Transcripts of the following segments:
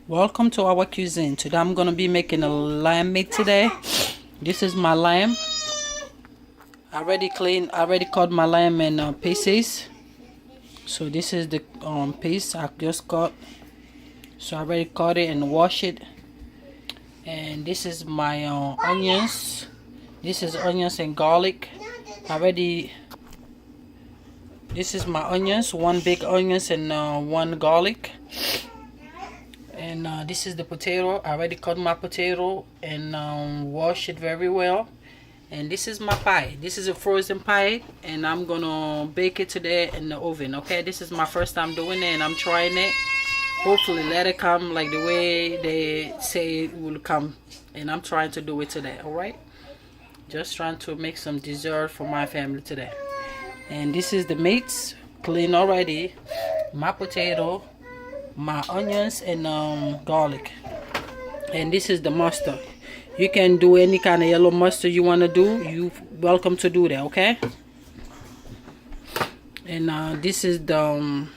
Welcome to our cuisine. Today I'm gonna be making a lamb meat today. This is my lamb. I already cut my lamb in pieces. So this is the piece I just cut. So I already cut it and wash it. And this is my onions. This is onions and garlic. This is my onions, one big onions and one garlic. And this is the potato. I already cut my potato and wash it very well. And this is my pie. This is a frozen pie, and I'm gonna bake it today in the oven. Okay, this is my first time doing it, and I'm trying it. Hopefully let it come like the way they say it will come, and I'm trying to do it today. All right, just trying to make some dessert for my family today. And this is the meats, clean already. My potato, my onions and garlic. And this is the mustard. You can do any kind of yellow mustard you want to do. You welcome to do that, okay? And this is the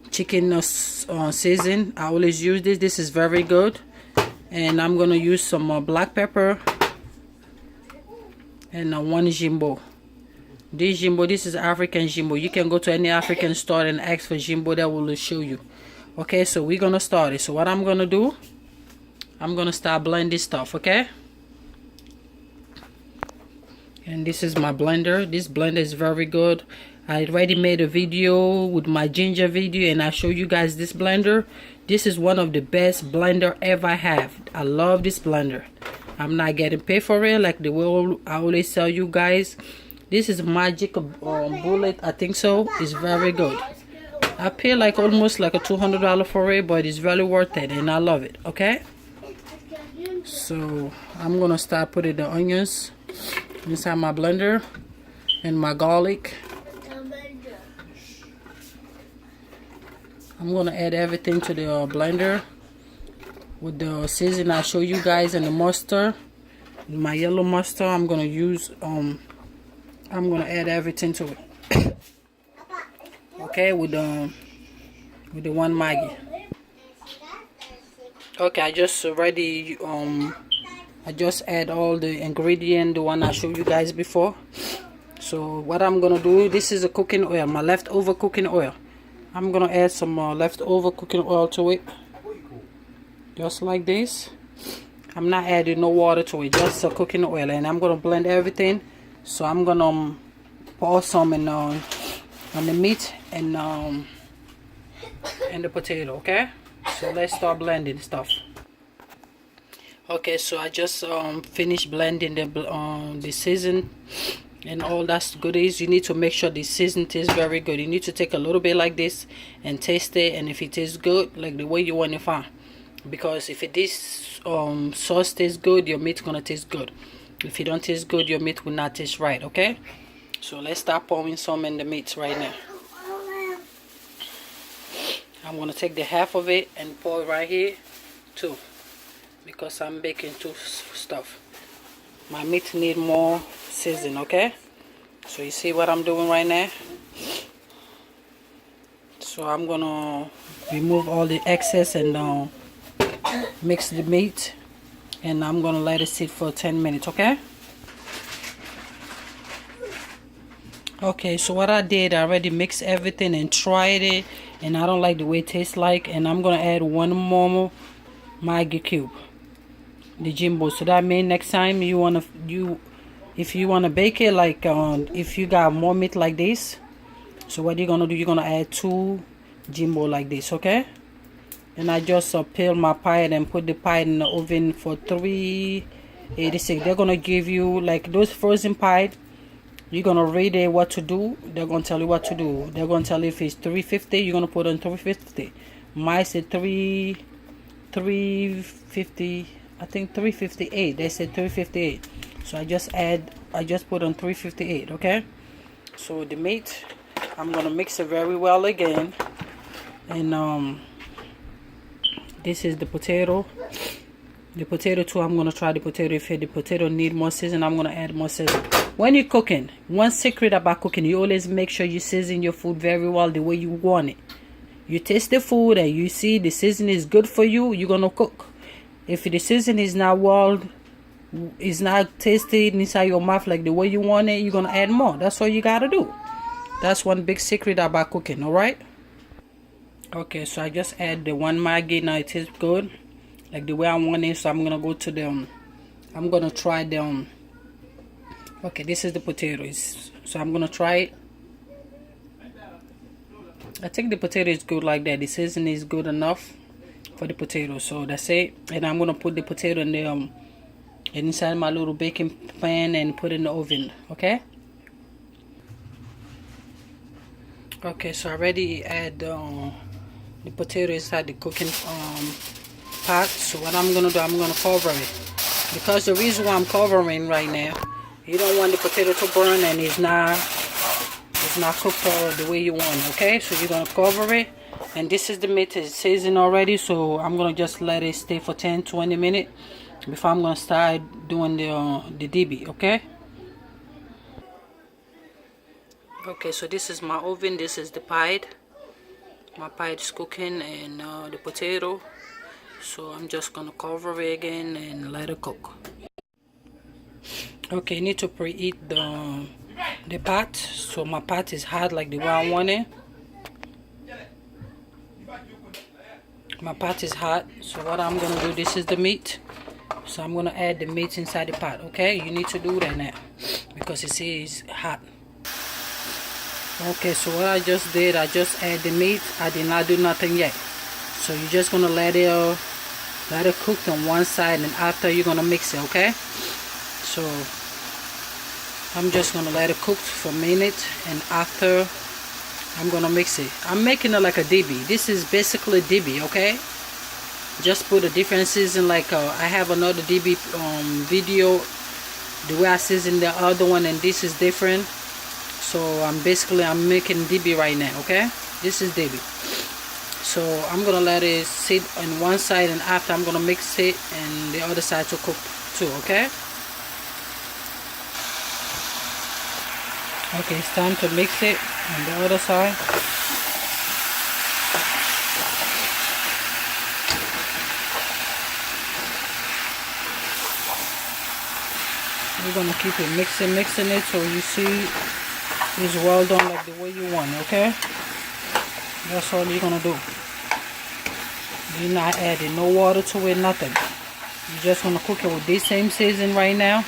chicken season. I always use this. This is very good. And I'm gonna use some black pepper and one jimbo. This jimbo, this is African jimbo. You can go to any African store and ask for jimbo. That will show you. Okay, so we're gonna start it. So what I'm gonna do, I'm gonna start blending this stuff. Okay, and this is my blender. This blender is very good. I already made a video with my ginger video, and I show you guys this blender. This is one of the best blender ever have. I love this blender. I'm not getting paid for it like the way I always tell you guys. This is Magic Bullet, I think so. It's very good. I pay like almost like a $200 for it, but it's very worth it, and I love it. Okay, so I'm gonna start putting the onions inside my blender and my garlic. I'm gonna add everything to the blender with the seasoning I show you guys, and the mustard, my yellow mustard. I'm gonna use I'm gonna add everything to it. Okay, with the one Maggi. Okay, I just already I just add all the ingredient, the one I showed you guys before. So what I'm gonna do, this is a cooking oil, my leftover cooking oil. I'm gonna add some leftover cooking oil to it, just like this. I'm not adding no water to it, just a cooking oil, and I'm gonna blend everything. So I'm gonna pour some in on the meat and the potato. Okay, so let's start blending stuff. Okay, so I just finished blending the season and all that goodies. You need to make sure the season tastes very good. You need to take a little bit like this and taste it, and if it tastes good, like the way you want it, fine. Because if this sauce tastes good, your meat's gonna taste good. If it don't taste good, your meat will not taste right. Okay, so let's start pouring some in the meat right now. I'm gonna take the half of it and pour it right here too, because I'm baking two stuff. My meat need more seasoning. Okay, so you see what I'm doing right now. So I'm gonna remove all the excess and mix the meat, and I'm gonna let it sit for 10 minutes. Okay, so what I did, I already mixed everything and tried it, and I don't like the way it tastes like, and I'm gonna add one more Maggi cube, the jimbo. So that means next time if you wanna bake it, like if you got more meat like this, so what you're gonna do, you're gonna add 2 jimbo like this. Okay, and I just peel my pie and put the pie in the oven for 386. They're gonna give you like those frozen pie. You're gonna read it what to do. They're gonna tell you what to do. They're gonna tell you if it's 350, you're gonna put on 350. Mine said 350. I think 358. They said 358. So I just put on 358. Okay. So the meat, I'm gonna mix it very well again, and this is the potato. The potato too, I'm gonna try the potato. If the potato need more season, I'm gonna add more season. When you're cooking, one secret about cooking, you always make sure you season your food very well the way you want it. You taste the food and you see the seasoning is good for you, you're gonna cook. If the seasoning is not well, is not tasted inside your mouth like the way you want it, you're gonna add more. That's all you gotta do. That's one big secret about cooking. All right. Okay, so I just add the one Maggi. Now it tastes good like the way I want it. So I'm gonna go to the I'm gonna try the okay, this is the potatoes, so I'm gonna try it. I think the potato is good like that. The seasoning is good enough for the potato, so that's it. And I'm gonna put the potato in the inside my little baking pan and put it in the oven. Okay. Okay, so I already add the potato inside the cooking pot. So what I'm gonna do, I'm gonna cover it, because the reason why I'm covering right now, you don't want the potato to burn and it's not cooked the way you want. Okay, so you're gonna cover it, and this is the meat is seasoned already, so I'm gonna just let it stay for 10-20 minutes before I'm gonna start doing the DB. Okay. Okay, so this is my oven. This is the pie. My pie is cooking, and the potato. So I'm just gonna cover it again and let it cook. Okay, you need to preheat the pot. So my pot is hot like the way I want it. My pot is hot. So what I'm gonna do, this is the meat. So I'm gonna add the meat inside the pot. Okay, you need to do that now because it is hot. Okay, so what I just did, I just add the meat. I did not do nothing yet. So you're just gonna let it cook on one side, and after you're gonna mix it. Okay, so I'm just gonna let it cook for a minute, and after I'm gonna mix it. I'm making it like a DB. This is basically DB. Okay, just put the differences in. Like I have another DB video, the way I season the other one, and this is different. So I'm making DB right now. Okay, this is DB. So I'm gonna let it sit on one side, and after I'm gonna mix it and the other side to cook too. Okay. Okay, it's time to mix it on the other side. We're gonna keep it mixing it so you see it's well done like the way you want. Okay, that's all you're gonna do. You're not adding no water to it, nothing. You're just gonna cook it with this same season right now,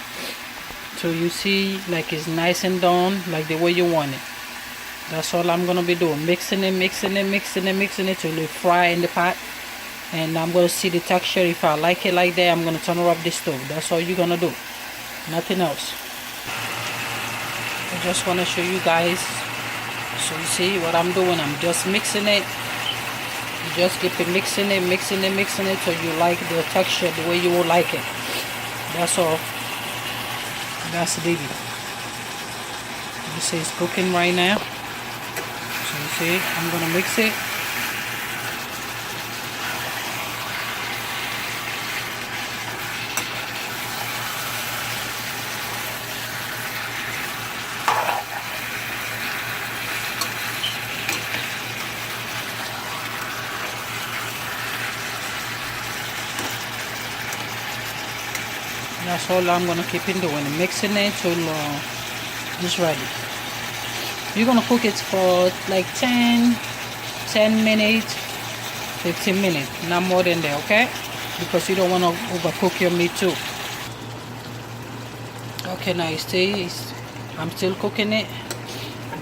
so you see like it's nice and done like the way you want it. That's all I'm gonna be doing, mixing it till it fry in the pot. And I'm gonna see the texture. If I like it like that, I'm gonna turn it off the stove. That's all you're gonna do, nothing else. I just want to show you guys, so you see what I'm doing. I'm just mixing it. You just keep it mixing it till you like the texture the way you will like it. That's all. That's the DB. You see it's cooking right now. So you see, I'm gonna mix it. That's all I'm gonna keep on doing, mixing it till it's ready. You're gonna cook it for like 10 minutes, 15 minutes, not more than that. Okay, because you don't want to overcook your meat too. Okay, now you see I'm still cooking it.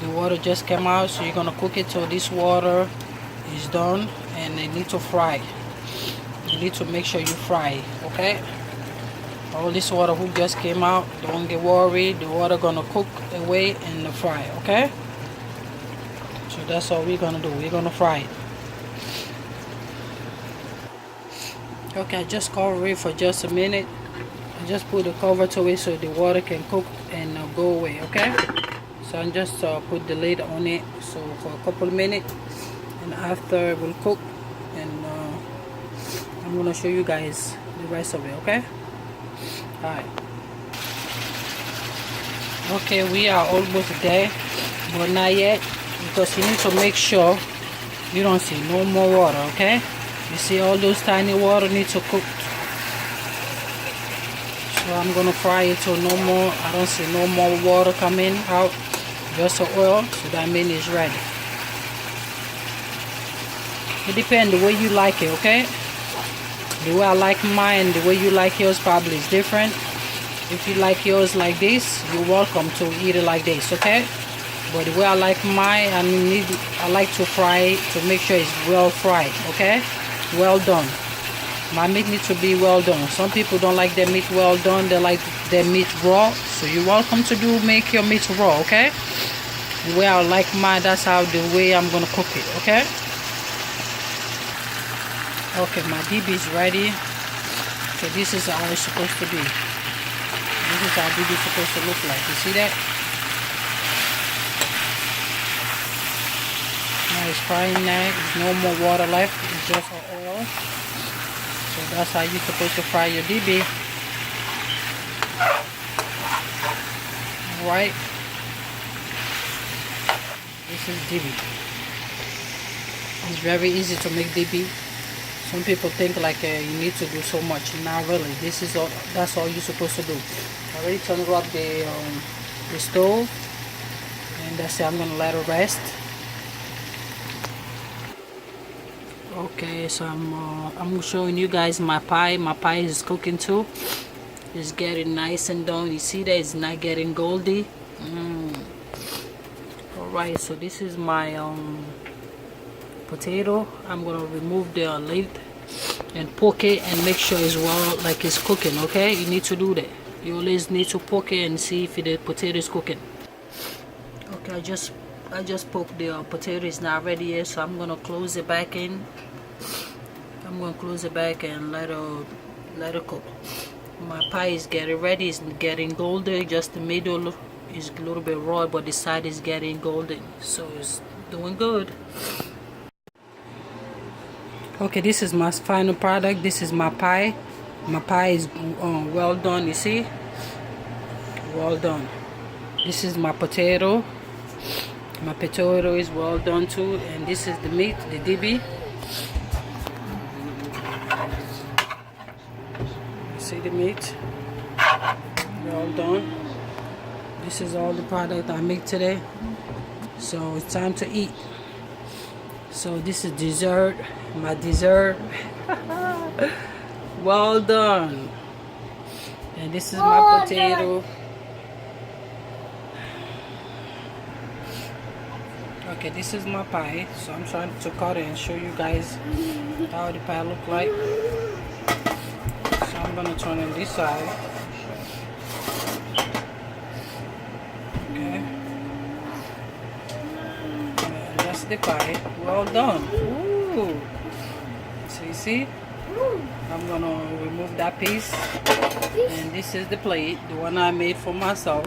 The water just came out, so you're gonna cook it till this water is done, and it needs to fry. You need to make sure you fry. Okay, all this water who just came out, don't get worried. The water gonna cook away in the fry. Okay, so that's all we're gonna do. We're gonna fry it. Okay, I just cover it for just a minute. I just put the cover to it so the water can cook and go away. Okay, so I just put the lid on it so for a couple of minutes, and after it will cook, and I'm gonna show you guys the rest of it. Okay. Alright. Okay, we are almost there, but not yet, because you need to make sure You don't see no more water, okay? You see all those tiny water need to cook. So I'm gonna fry it till no more. I don't see no more water coming out. Just the oil, so that means it's ready. It depends the way you like it, okay? The way I like mine, the way you like yours probably is different. If you like yours like this, you're welcome to eat it like this, okay? But the way I like mine, I like to fry it to make sure it's well fried, okay? Well done. My meat needs to be well done. Some people don't like their meat well done. They like their meat raw. So you're welcome to make your meat raw, okay? The way I like mine, that's how the way I'm gonna cook it, okay? Okay, my DB is ready. So this is how it's supposed to be. This is how DB is supposed to look like. You see that? Now it's frying now. There's no more water left. It's just oil. So that's how you're supposed to fry your DB. Alright. This is DB. It's very easy to make DB. Some people think like you need to do so much. Not really. This is all. That's all you're supposed to do. I already turned off the stove, and that's it. I'm gonna let it rest. Okay, so I'm showing you guys my pie. My pie is cooking too. It's getting nice and done. You see that it's not getting goldy. All right, so this is my potato. I'm gonna remove the lid and poke it and make sure it's well, like it's cooking. Okay, you need to do that. You always need to poke it and see if the potato is cooking. Okay, I just poked the potato. Is not ready yet, so I'm gonna close it back in. I'm gonna close it back and let it cook. My pie is getting ready. It's getting golden. Just the middle is a little bit raw, but the side is getting golden, so it's doing good. Okay, this is my final product. This is my pie. My pie is well done. You see, well done. This is my potato. My potato is well done too, and this is the meat, the DB. See the meat, well done. This is all the product I make today, so it's time to eat. So this is dessert, my dessert. Well done. And this is my potato. Okay, this is my pie. So I'm trying to cut it and show you guys how the pie look like. So I'm gonna turn on this side. Okay. And that's the pie. Well done. Ooh. So you see? I'm gonna remove that piece. And this is the plate, the one I made for myself.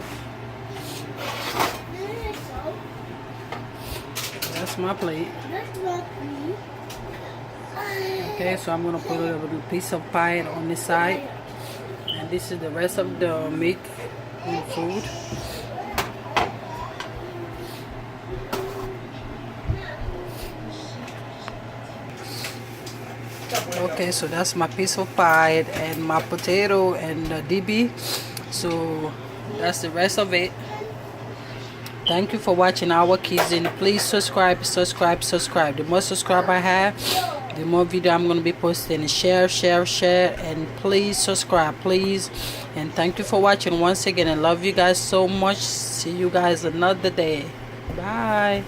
That's my plate. Okay, so I'm gonna put a little piece of pie on this side, and this is the rest of the meat and food. Okay, so that's my piece of pie and my potato and the DB. So that's the rest of it. Thank you for watching our kitchen. Please subscribe. The more subscribe I have, the more video I'm going to be posting. Share, and please subscribe, please. And thank you for watching once again. I love you guys so much. See you guys another day. Bye.